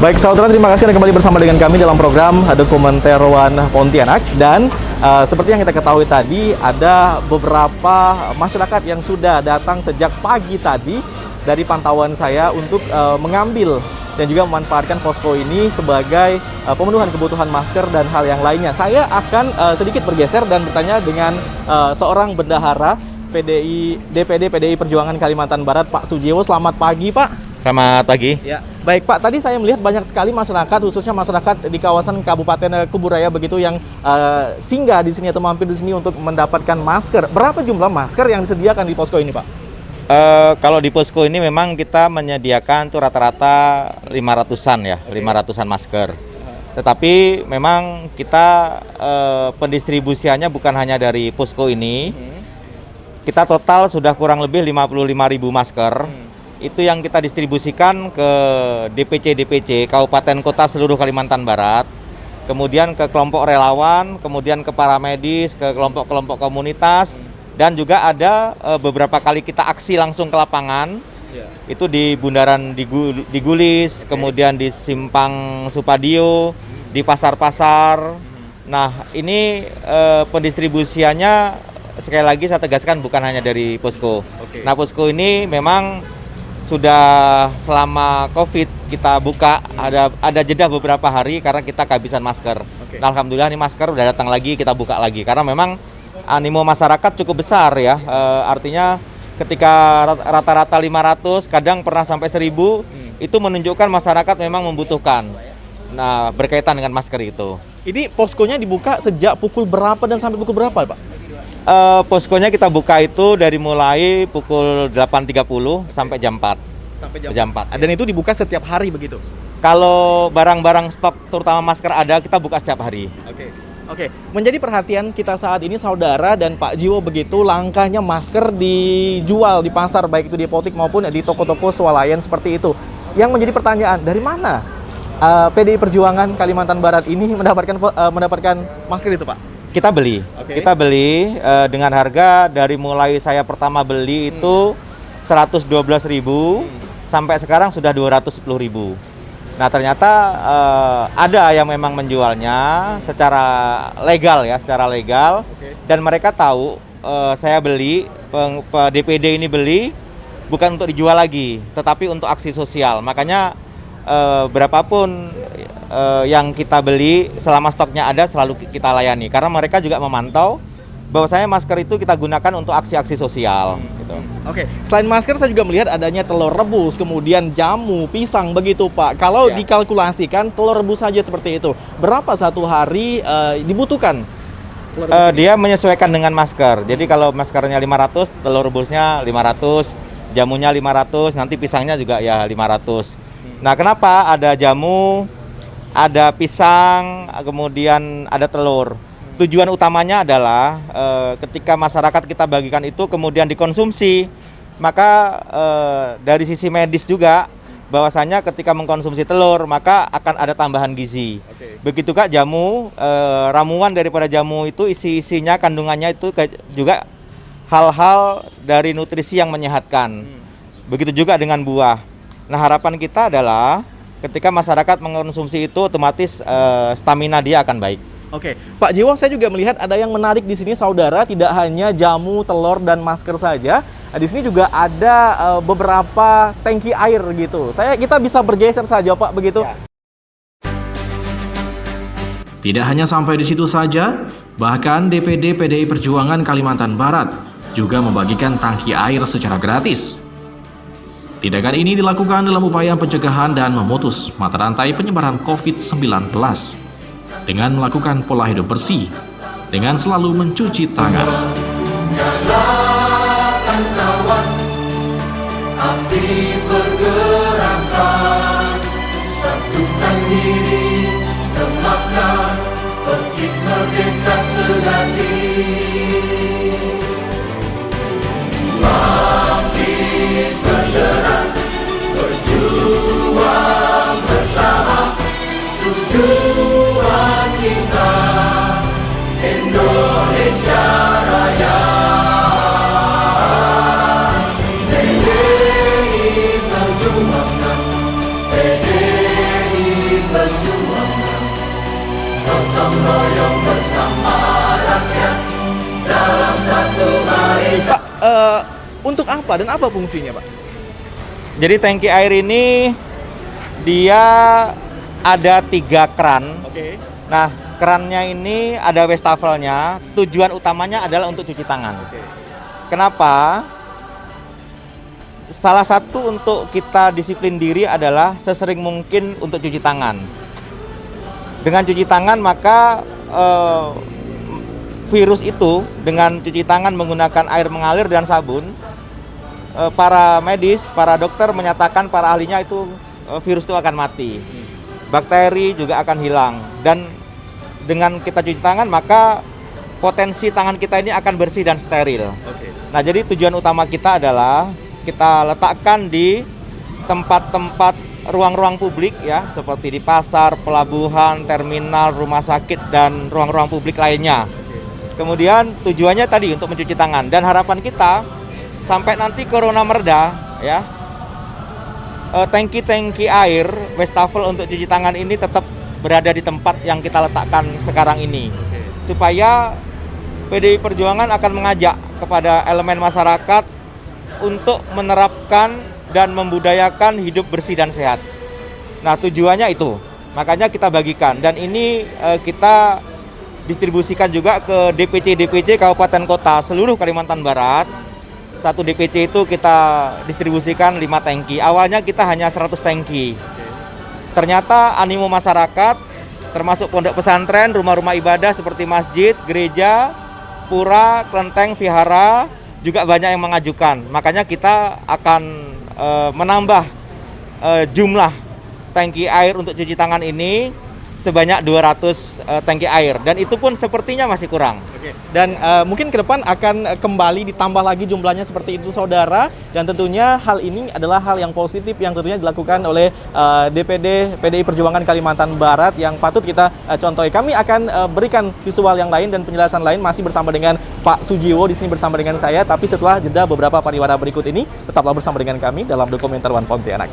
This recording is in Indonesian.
Baik saudara, terima kasih Anda kembali bersama dengan kami dalam program Dokumenter One Pontianak. Dan seperti yang kita ketahui tadi, ada beberapa masyarakat yang sudah datang sejak pagi tadi dari pantauan saya untuk mengambil dan juga memanfaatkan posko ini sebagai pemenuhan kebutuhan masker dan hal yang lainnya. Saya akan sedikit bergeser dan bertanya dengan seorang bendahara DPD PDI Perjuangan Kalimantan Barat, Pak Sujiwo. Selamat pagi, Pak. Selamat pagi. Ya, baik Pak. Tadi saya melihat banyak sekali masyarakat, khususnya masyarakat di kawasan Kabupaten Kuburaya begitu, yang singgah di sini atau mampir di sini untuk mendapatkan masker. Berapa jumlah masker yang disediakan di posko ini, Pak? Kalau di posko ini memang kita menyediakan tuh rata-rata 500-an ya, 500-an masker. Tetapi memang kita pendistribusiannya bukan hanya dari posko ini. Kita total sudah kurang lebih 55.000 masker. Itu yang kita distribusikan ke DPC Kabupaten Kota seluruh Kalimantan Barat, kemudian ke kelompok relawan, kemudian ke para medis, ke kelompok-kelompok komunitas, dan juga ada beberapa kali kita aksi langsung ke lapangan. Itu di Bundaran di Gulis, kemudian di Simpang Supadio, di pasar-pasar. Nah, ini pendistribusiannya sekali lagi saya tegaskan bukan hanya dari posko. Nah, posko ini memang sudah selama COVID kita buka, ada jeda beberapa hari karena kita kehabisan masker. Nah, alhamdulillah ini masker udah datang lagi, kita buka lagi karena memang animo masyarakat cukup besar ya. Artinya ketika rata-rata 500, kadang pernah sampai 1.000, itu menunjukkan masyarakat memang membutuhkan. Nah, berkaitan dengan masker itu. Ini poskonya dibuka sejak pukul berapa dan sampai pukul berapa, Pak? Poskonya kita buka itu dari mulai pukul 8.30 sampai jam 4. Sampai jam 4. Dan itu dibuka setiap hari begitu? Kalau barang-barang stok terutama masker ada, kita buka setiap hari. Oke. Menjadi perhatian kita saat ini saudara dan Pak Jiwo begitu, langkahnya masker dijual di pasar, baik itu di apotik maupun di toko-toko swalayan seperti itu. Yang menjadi pertanyaan, dari mana PDI Perjuangan Kalimantan Barat ini mendapatkan masker itu, Pak? Kita beli dengan harga dari mulai saya pertama beli itu 112.000 sampai sekarang sudah 210.000. Nah, ternyata ada yang memang menjualnya secara legal ya, dan mereka tahu saya beli, DPD ini beli bukan untuk dijual lagi, tetapi untuk aksi sosial. Makanya berapapun yang kita beli selama stoknya ada selalu kita layani karena mereka juga memantau bahwasanya masker itu kita gunakan untuk aksi-aksi sosial gitu. Oke, selain masker saya juga melihat adanya telur rebus, kemudian jamu, pisang begitu, Pak. Kalau dikalkulasikan telur rebus saja seperti itu, berapa satu hari dibutuhkan? Dia menyesuaikan dengan masker. Jadi kalau maskernya 500, telur rebusnya 500, jamunya 500, nanti pisangnya juga ya 500. Nah, kenapa ada jamu, ada pisang, kemudian ada telur? Tujuan utamanya adalah ketika masyarakat kita bagikan itu kemudian dikonsumsi, maka dari sisi medis juga bahwasanya ketika mengkonsumsi telur maka akan ada tambahan gizi. Begitu kak jamu, ramuan daripada jamu itu isinya kandungannya itu juga hal-hal dari nutrisi yang menyehatkan. Begitu juga dengan buah. Nah, harapan kita adalah ketika masyarakat mengkonsumsi itu otomatis stamina dia akan baik. Oke, Pak Jiwo, saya juga melihat ada yang menarik di sini saudara, tidak hanya jamu, telur dan masker saja. Di sini juga ada beberapa tangki air gitu. Kita bisa bergeser saja, Pak, begitu. Ya. Tidak hanya sampai di situ saja, bahkan DPD PDI Perjuangan Kalimantan Barat juga membagikan tangki air secara gratis. Tindakan ini dilakukan dalam upaya pencegahan dan memutus mata rantai penyebaran COVID-19 dengan melakukan pola hidup bersih, dengan selalu mencuci tangan. Nyalakan kawan, api bergerakkan, satukan diri, gemapkan, bangkit merdeka sejati. Bangkit bergerak, berjuang bersama, tujuan kita Indonesia Raya. PDI Perjuangan, PDI gotong royong bersama rakyat dalam satu barisan. Pak, untuk apa dan apa fungsinya, Pak? Jadi tangki air ini dia ada 3 keran. Oke. Nah, kerannya ini ada wastafelnya. Tujuan utamanya adalah untuk cuci tangan. Oke. Kenapa? Salah satu untuk kita disiplin diri adalah sesering mungkin untuk cuci tangan. Dengan cuci tangan maka virus itu dengan cuci tangan menggunakan air mengalir dan sabun, para medis, para dokter menyatakan, para ahlinya itu virus itu akan mati. Bakteri juga akan hilang, dan dengan kita cuci tangan maka potensi tangan kita ini akan bersih dan steril. Oke. Nah, jadi tujuan utama kita adalah kita letakkan di tempat-tempat ruang-ruang publik ya, seperti di pasar, pelabuhan, terminal, rumah sakit, dan ruang-ruang publik lainnya. Kemudian tujuannya tadi untuk mencuci tangan, dan harapan kita sampai nanti corona mereda ya, tangki-tangki air wastafel untuk cuci tangan ini tetap berada di tempat yang kita letakkan sekarang ini, supaya PDI Perjuangan akan mengajak kepada elemen masyarakat untuk menerapkan dan membudayakan hidup bersih dan sehat. Nah, tujuannya itu, makanya kita bagikan, dan ini kita distribusikan juga ke DPC-DPC kabupaten kota seluruh Kalimantan Barat. Satu DPC itu kita distribusikan 5 tangki. Awalnya kita hanya 100 tangki. Ternyata animo masyarakat, termasuk pondok pesantren, rumah-rumah ibadah seperti masjid, gereja, pura, kelenteng, vihara, juga banyak yang mengajukan. Makanya kita akan menambah jumlah tangki air untuk cuci tangan ini sebanyak 200 tangki air, dan itu pun sepertinya masih kurang. Oke. Dan mungkin ke depan akan kembali ditambah lagi jumlahnya seperti itu, saudara. Dan tentunya hal ini adalah hal yang positif yang tentunya dilakukan oleh DPD PDI Perjuangan Kalimantan Barat yang patut kita contohi. Kami akan berikan visual yang lain dan penjelasan lain masih bersama dengan Pak Sujiwo di sini bersama dengan saya. Tapi setelah jeda beberapa pariwara berikut ini, tetaplah bersama dengan kami dalam Dokumenter One Pontianak.